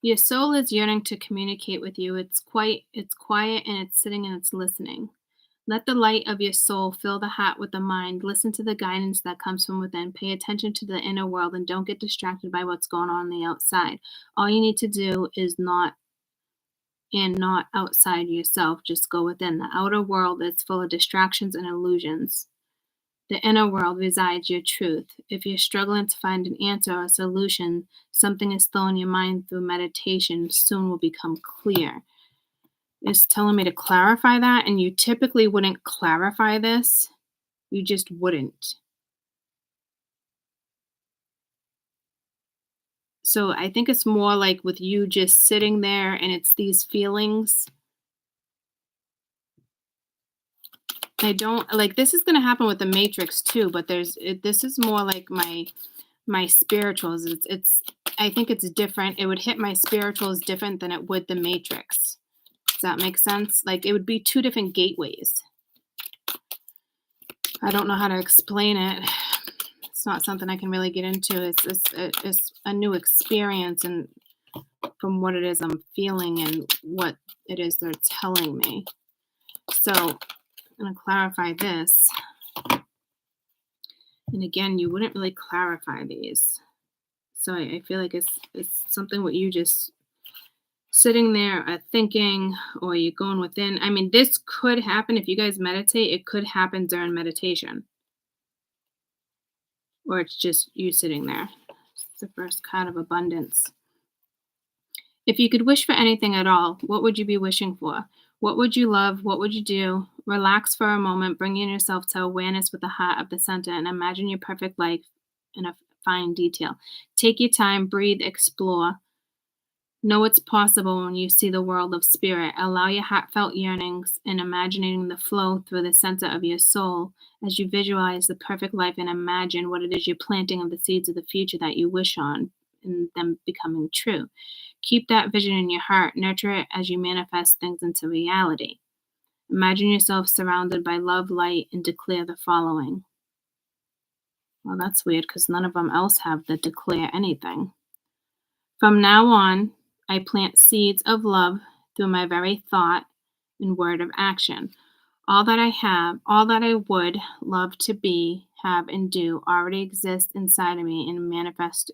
Your soul is yearning to communicate with you. It's quiet and it's sitting and it's listening. Let the light of your soul fill the heart with the mind. Listen to the guidance that comes from within. Pay attention to the inner world and don't get distracted by what's going on the outside. All you need to do is not outside yourself. Just go within. The outer world is full of distractions and illusions. The inner world resides your truth. If you're struggling to find an answer or a solution, something is still in your mind through meditation soon will become clear. It's telling me to clarify that, and you typically wouldn't clarify this. You just wouldn't. So I think it's more like with you just sitting there and it's these feelings. I don't like this is going to happen with the Matrix too, but this is more like my spirituals. It's I think it's different. It would hit my spirituals different than it would the Matrix. Does that make sense? Like it would be two different gateways. I don't know how to explain it. It's not something I can really get into. It's a new experience and from what it is I'm feeling and what it is they're telling me. So I'm going to clarify this. And again, you wouldn't really clarify these. So I feel like it's something what you just sitting there thinking or you're going within. I mean, this could happen if you guys meditate. It could happen during meditation. Or it's just you sitting there. It's the first card of abundance. If you could wish for anything at all, what would you be wishing for? What would you love? What would you do? Relax for a moment, bringing yourself to awareness with the heart of the center and imagine your perfect life in a fine detail. Take your time, breathe, explore. Know it's possible when you see the world of spirit. Allow your heartfelt yearnings and imagining the flow through the center of your soul as you visualize the perfect life and imagine what it is you're planting of the seeds of the future that you wish on and them becoming true. Keep that vision in your heart. Nurture it as you manifest things into reality. Imagine yourself surrounded by love, light, and declare the following. Well, that's weird because none of them else have the declare anything. From now on, I plant seeds of love through my very thought and word of action. All that I have, all that I would love to be, have, and do already exists inside of me and manifest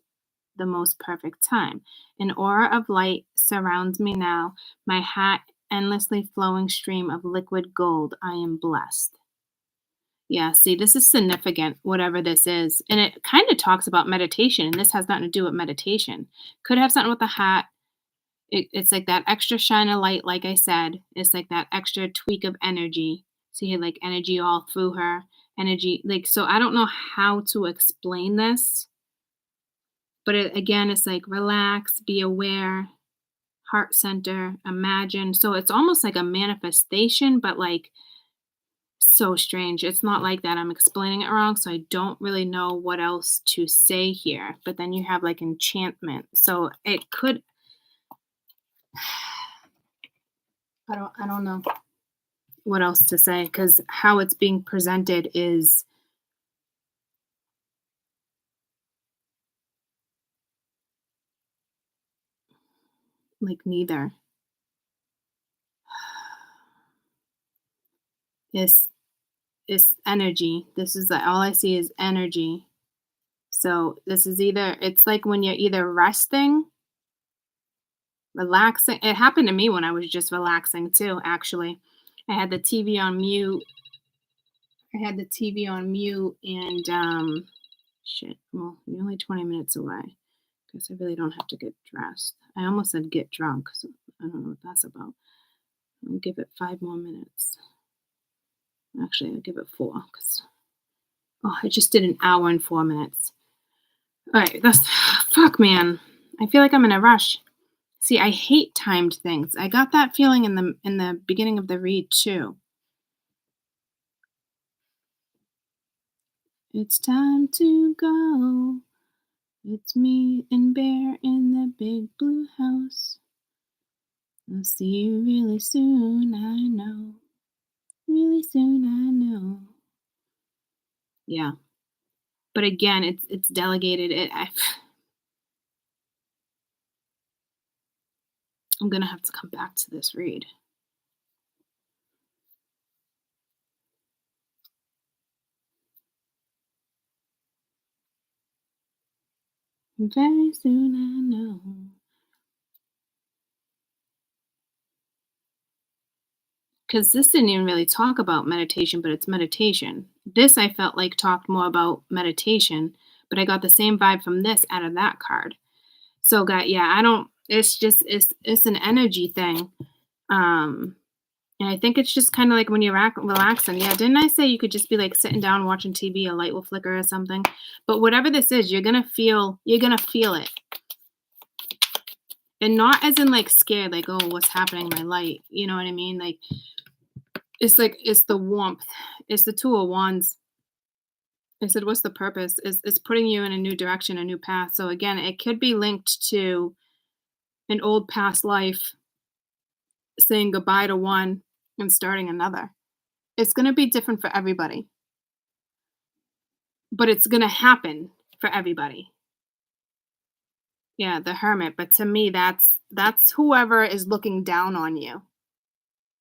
the most perfect time. An aura of light surrounds me now, my heart endlessly flowing stream of liquid gold. I am blessed. Yeah, see, this is significant, whatever this is. And it kind of talks about meditation, and this has nothing to do with meditation. Could have something with the heart. It's like that extra shine of light, like I said. It's like that extra tweak of energy. So you had like energy all through her. Energy, like, so I don't know how to explain this. But again, it's like relax, be aware, heart center, imagine. So it's almost like a manifestation, but like so strange. It's not like that. I'm explaining it wrong, so I don't really know what else to say here. But then you have like enchantment. So it could I don't know what else to say cuz how it's being presented is like neither. It's it's energy. This is all I see is energy. So this is either it's like when you're either resting, relaxing. It happened to me when I was just relaxing too, actually. I had the TV on mute. I had the TV on mute and shit. Well, you're only 20 minutes away. Guess I really don't have to get dressed. I almost said get drunk, so I don't know what that's about. I'll give it 5 more minutes. Actually, I'll give it four because oh, I just did an hour and 4 minutes. All right, that's fuck, man. I feel like I'm in a rush. See, I hate timed things. I got that feeling in the beginning of the read too. It's time to go. It's me and Bear in the big blue house. I'll see you really soon, I know. Really soon, I know. Yeah, but again, it's delegated. I'm gonna have to come back to this read. Very soon, I know. Because this didn't even really talk about meditation, but it's meditation. This I felt like talked more about meditation, but I got the same vibe from this out of that card. So, got yeah, I don't. It's just it's an energy thing. Um, and I think it's just kind of like when you're relaxing. Yeah, didn't I say you could just be like sitting down watching TV, a light will flicker or something? But whatever this is, you're gonna feel it, and not as in like scared, like oh, what's happening? My light, you know what I mean? Like it's the warmth. It's the Two of Wands. I said, what's the purpose? Is putting you in a new direction, a new path. So again, it could be linked to an old past life, saying goodbye to one and starting another. It's gonna be different for everybody, but it's gonna happen for everybody. Yeah, the hermit. But to me, that's whoever is looking down on you.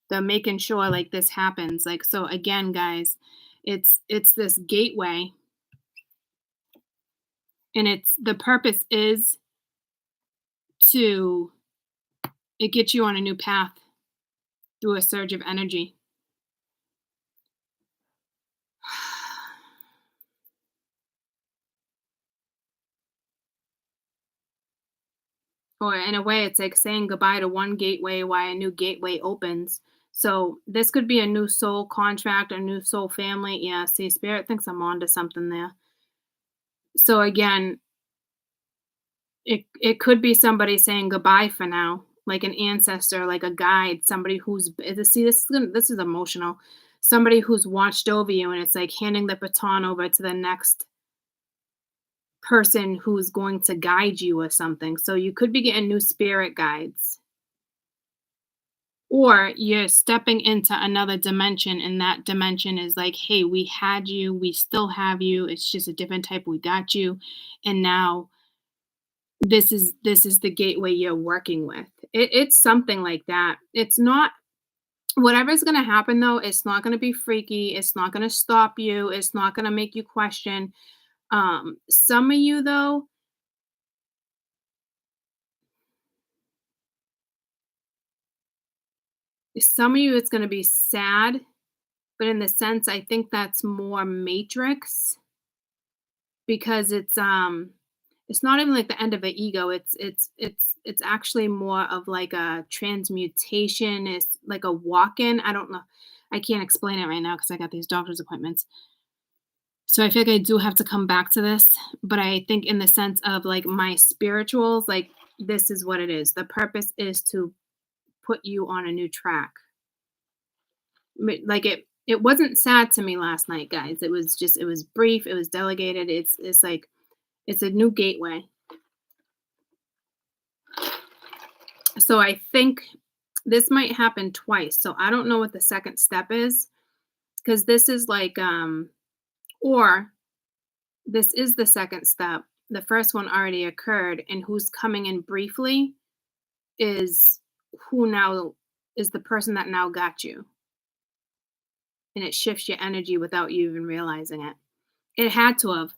They're making sure like this happens. Like so again, guys, it's this gateway and it's the purpose is to it gets you on a new path through a surge of energy. Or in a way, it's like saying goodbye to one gateway while a new gateway opens. So this could be a new soul contract, a new soul family. Yeah, see, spirit thinks I'm onto something there. So again, it could be somebody saying goodbye for now, like an ancestor, like a guide, somebody who's see this is emotional. Somebody who's watched over you, and it's like handing the baton over to the next person who's going to guide you or something. So you could be getting new spirit guides. Or you're stepping into another dimension, and that dimension is like, hey, we had you, we still have you. It's just a different type. We got you, and now this is the gateway you're working with. It's something like that. It's not whatever's going to happen though. It's not going to be freaky. It's not going to stop you. It's not going to make you question. Some of you though, some of you it's going to be sad, but in the sense I think that's more matrix because it's not even like the end of an ego. It's actually more of like a transmutation. It's like a walk-in. I don't know. I can't explain it right now because I got these doctor's appointments. So I feel like I do have to come back to this, but I think in the sense of like my spirituals, like this is what it is. The purpose is to put you on a new track. Like it wasn't sad to me last night, guys. It was just it was brief, it was delegated. It's like it's a new gateway. So I think this might happen twice. So I don't know what the second step is because this is like or this is the second step. The first one already occurred and who's coming in briefly is who now is the person that now got you and it shifts your energy without you even realizing it. It had to have.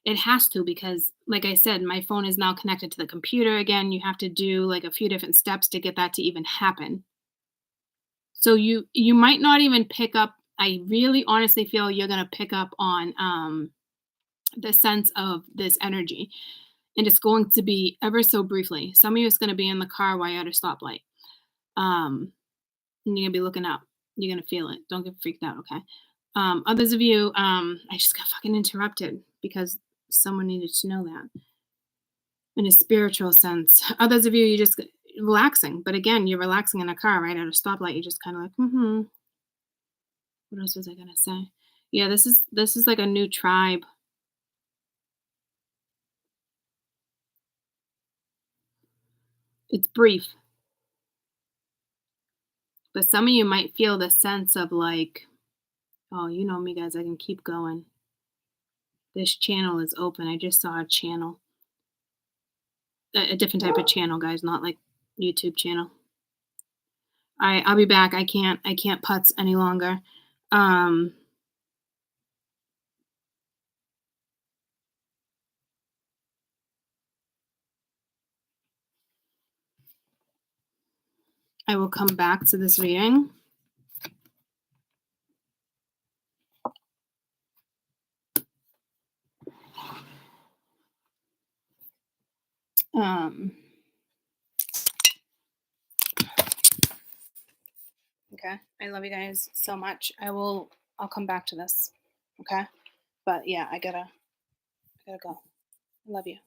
It has to because like I said, my phone is now connected to the computer again. You have to do like a few different steps to get that to even happen. So you might not even pick up I really honestly feel you're going to pick up on the sense of this energy and it's going to be ever so briefly. Some of you it's going to be in the car while you're at a stoplight. And you're going to be looking up. You're going to feel it. Don't get freaked out, okay? Others of you, I just got fucking interrupted because someone needed to know that in a spiritual sense. Others of you, you just relaxing. But again, you're relaxing in a car, right? At a stoplight, you're just kind of like, What else was I gonna say? Yeah, this is like a new tribe. It's brief, but some of you might feel the sense of like, oh, you know me, guys. I can keep going. This channel is open. I just saw a channel, a different type of channel, guys, not like YouTube channel. I'll be back. I can't putz any longer. Um, I will come back to this reading. Okay. I love you guys so much. I'll come back to this. Okay. But yeah, I gotta go. I love you.